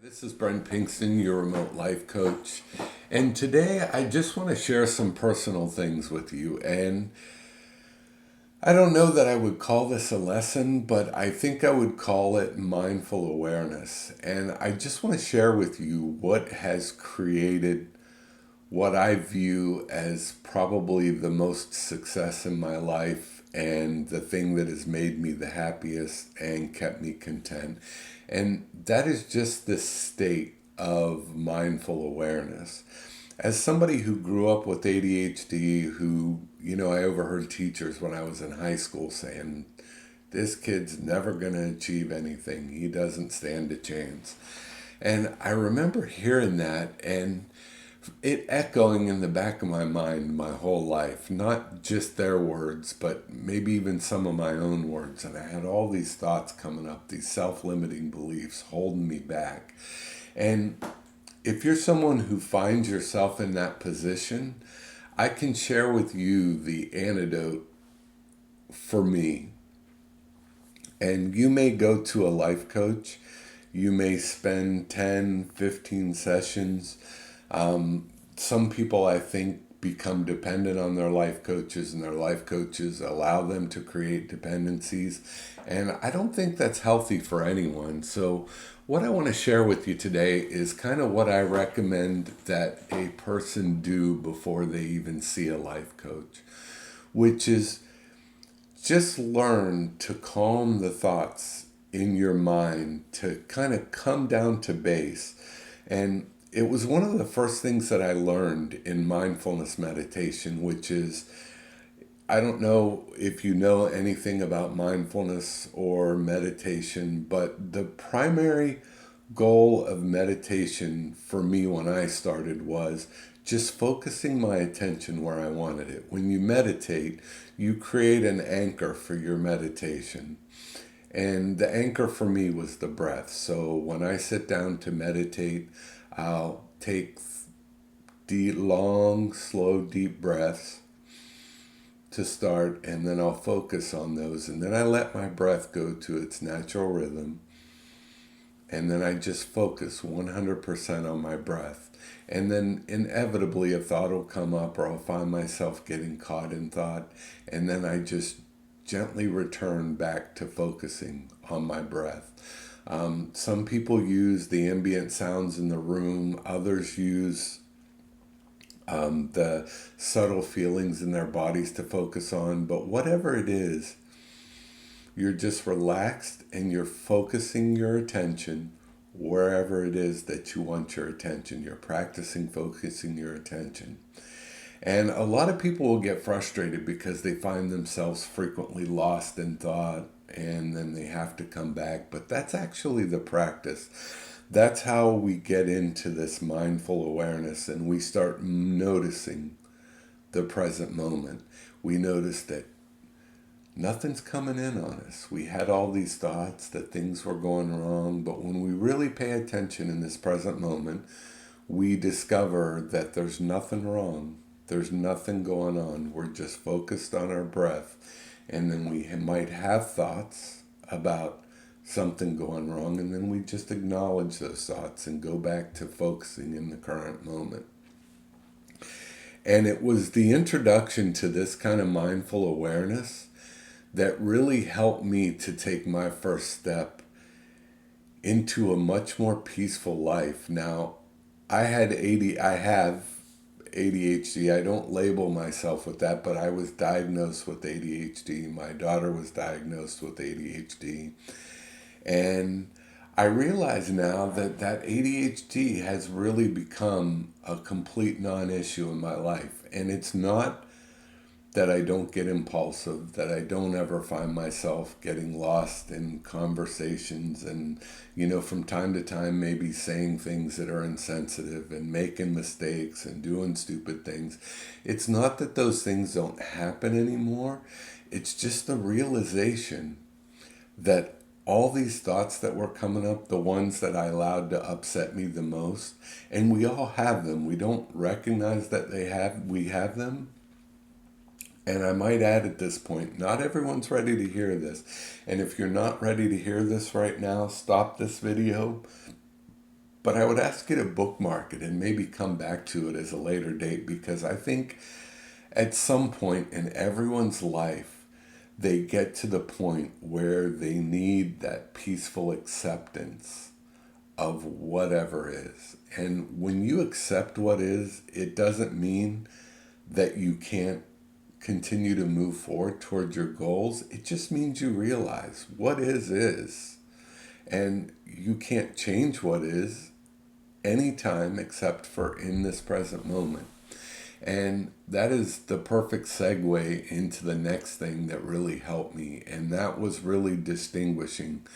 This is Brent Pinkston, your remote life coach. And today I just want to share some personal things with you. And I don't know that I would call this a lesson, but I think I would call it mindful awareness. And I just want to share with you what has created what I view as probably the most success in my life and the thing that has made me the happiest and kept me content. And that is just this state of mindful awareness. As somebody who grew up with ADHD, I overheard teachers when I was in high school saying, this kid's never going to achieve anything. He doesn't stand a chance. And I remember hearing that and it echoing in the back of my mind my whole life, not just their words, but maybe even some of my own words. And I had all these thoughts coming up, these self-limiting beliefs holding me back. And if you're someone who finds yourself in that position, I can share with you the antidote for me. And you may go to a life coach. You may spend 10, 15 sessions. Some people, I think, become dependent on their life coaches, and their life coaches allow them to create dependencies. And I don't think that's healthy for anyone. So, what I want to share with you today is kind of what I recommend that a person do before they even see a life coach, which is just learn to calm the thoughts in your mind, to kind of come down to base. And it was one of the first things that I learned in mindfulness meditation, which is, I don't know if you know anything about mindfulness or meditation, but the primary goal of meditation for me when I started was just focusing my attention where I wanted it. When you meditate, you create an anchor for your meditation. And the anchor for me was the breath. So when I sit down to meditate, I'll take deep, long, slow, deep breaths to start, and then I'll focus on those. And then I let my breath go to its natural rhythm. And then I just focus 100% on my breath. And then inevitably a thought will come up, or I'll find myself getting caught in thought. And then I just gently return back to focusing on my breath. Some people use the ambient sounds in the room. Others use the subtle feelings in their bodies to focus on. But whatever it is, you're just relaxed and you're focusing your attention wherever it is that you want your attention. You're practicing focusing your attention. And a lot of people will get frustrated because they find themselves frequently lost in thought and then they have to come back. But that's actually the practice. That's how we get into this mindful awareness and we start noticing the present moment. We notice that nothing's coming in on us. We had all these thoughts that things were going wrong, but when we really pay attention in this present moment, we discover that there's nothing wrong. There's nothing going on. We're just focused on our breath. And then we might have thoughts about something going wrong, and then we just acknowledge those thoughts and go back to focusing in the current moment. And it was the introduction to this kind of mindful awareness that really helped me to take my first step into a much more peaceful life. Now, I have ADHD. I don't label myself with that, but I was diagnosed with ADHD. My daughter was diagnosed with ADHD. And I realize now that that ADHD has really become a complete non-issue in my life. And it's not that I don't get impulsive, that I don't ever find myself getting lost in conversations and, from time to time maybe saying things that are insensitive and making mistakes and doing stupid things. It's not that those things don't happen anymore. It's just the realization that all these thoughts that were coming up, the ones that I allowed to upset me the most, and we all have them. We don't recognize that we have them. And I might add at this point, not everyone's ready to hear this. And if you're not ready to hear this right now, stop this video But I would ask you to bookmark it and maybe come back to it as a later date, because I think at some point in everyone's life, they get to the point where they need that peaceful acceptance of whatever is. And when you accept what is, it doesn't mean that you can't continue to move forward towards your goals. It just means you realize what is. And you can't change what is anytime except for in this present moment. And that is the perfect segue into the next thing that really helped me. And that was really distinguishing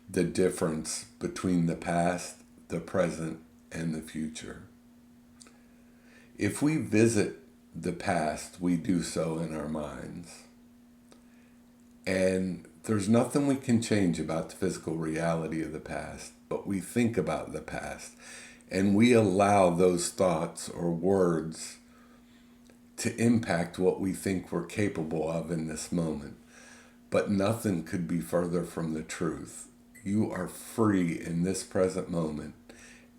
the difference between the past, the present, and the future. If we visit the past, we do so in our minds. And there's nothing we can change about the physical reality of the past, but we think about the past. And we allow those thoughts or words to impact what we think we're capable of in this moment. But nothing could be further from the truth. You are free in this present moment,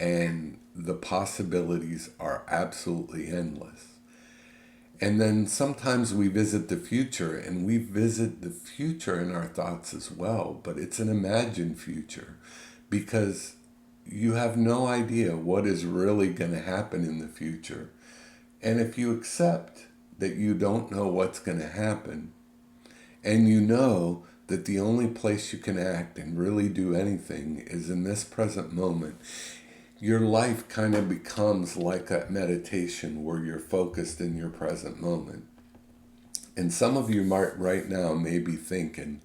and the possibilities are absolutely endless. And then sometimes we visit the future, and we visit the future in our thoughts as well, but it's an imagined future because you have no idea what is really going to happen in the future. And if you accept that you don't know what's going to happen, and you know that the only place you can act and really do anything is in this present moment, your life kind of becomes like a meditation where you're focused in your present moment. And some of you might right now may be thinking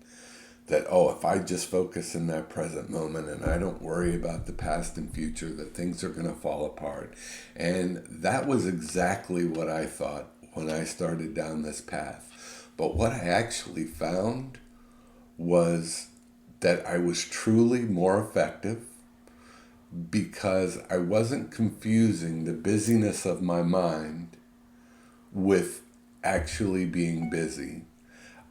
that, oh, if I just focus in that present moment and I don't worry about the past and future, that things are going to fall apart. And that was exactly what I thought when I started down this path. But what I actually found was that I was truly more effective because I wasn't confusing the busyness of my mind with actually being busy.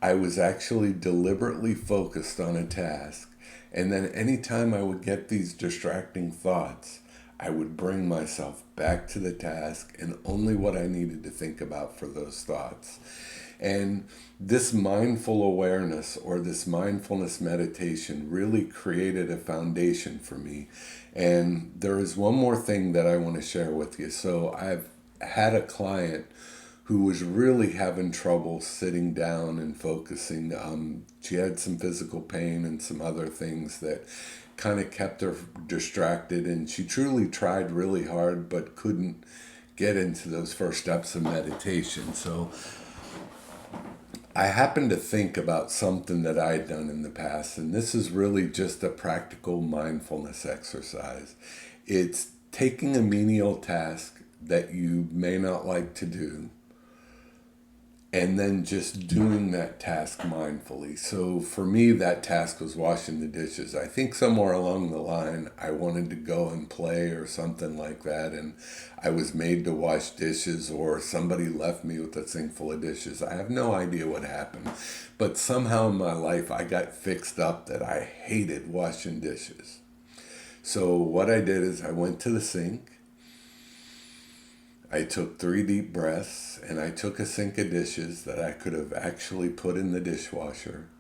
I was actually deliberately focused on a task, and then anytime I would get these distracting thoughts, I would bring myself back to the task and only what I needed to think about for those thoughts. And this mindful awareness or this mindfulness meditation really created a foundation for me. And there is one more thing that I want to share with you. So I've had a client who was really having trouble sitting down and focusing. She had some physical pain and some other things that kind of kept her distracted. And she truly tried really hard, but couldn't get into those first steps of meditation. So I happened to think about something that I had done in the past, and this is really just a practical mindfulness exercise. It's taking a menial task that you may not like to do, and then just doing that task mindfully. So for me, that task was washing the dishes. I think somewhere along the line, I wanted to go and play or something like that, and I was made to wash dishes, or somebody left me with a sink full of dishes. I have no idea what happened, but somehow in my life, I got fixed up that I hated washing dishes. So what I did is I went to the sink, I took 3 deep breaths, and I took a sink of dishes that I could have actually put in the dishwasher,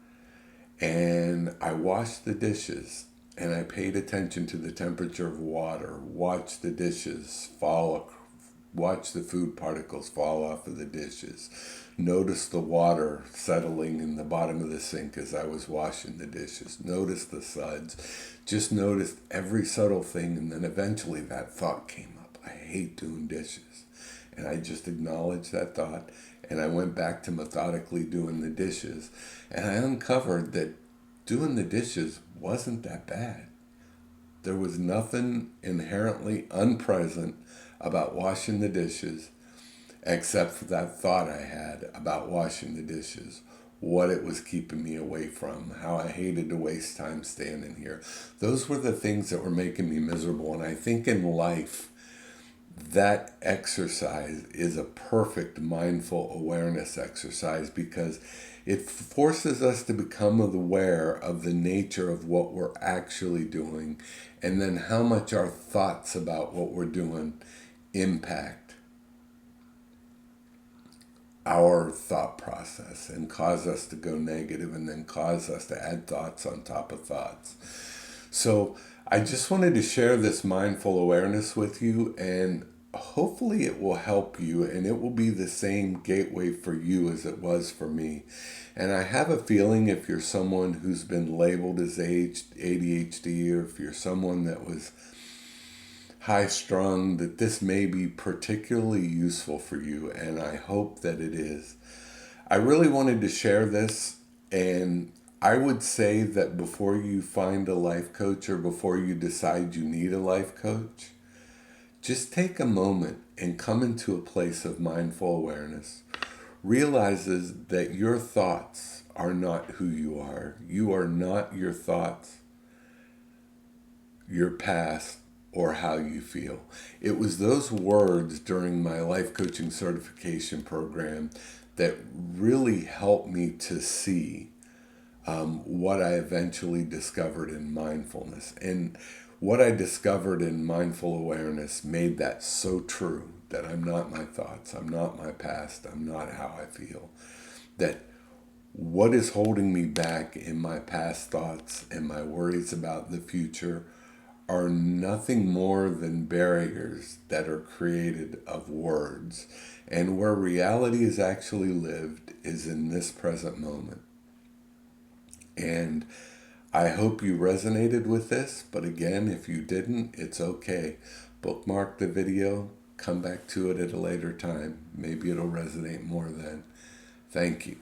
and I washed the dishes, and I paid attention to the temperature of water, watched the dishes fall, watched the food particles fall off of the dishes, noticed the water settling in the bottom of the sink as I was washing the dishes, noticed the suds, just noticed every subtle thing, and then eventually that thought came up. I hate doing dishes. And I just acknowledged that thought, and I went back to methodically doing the dishes, and I uncovered that doing the dishes wasn't that bad. There was nothing inherently unpleasant about washing the dishes except for that thought I had about washing the dishes, what it was keeping me away from, how I hated to waste time standing here. Those were the things that were making me miserable. And I think in life, that exercise is a perfect mindful awareness exercise because it forces us to become aware of the nature of what we're actually doing and then how much our thoughts about what we're doing impact our thought process and cause us to go negative and then cause us to add thoughts on top of thoughts. So I just wanted to share this mindful awareness with you, and hopefully it will help you and it will be the same gateway for you as it was for me. And I have a feeling if you're someone who's been labeled as ADHD, or if you're someone that was high strung, that this may be particularly useful for you, and I hope that it is. I really wanted to share this, and I would say that before you find a life coach or before you decide you need a life coach, just take a moment and come into a place of mindful awareness. Realizes that your thoughts are not who you are. You are not your thoughts, your past, or how you feel. It was those words during my life coaching certification program that really helped me to see what I eventually discovered in mindfulness. And what I discovered in mindful awareness made that so true, that I'm not my thoughts, I'm not my past, I'm not how I feel. That what is holding me back in my past thoughts and my worries about the future are nothing more than barriers that are created of words. And where reality is actually lived is in this present moment. And I hope you resonated with this, but again, if you didn't, it's okay. Bookmark the video, come back to it at a later time. Maybe it'll resonate more then. Thank you.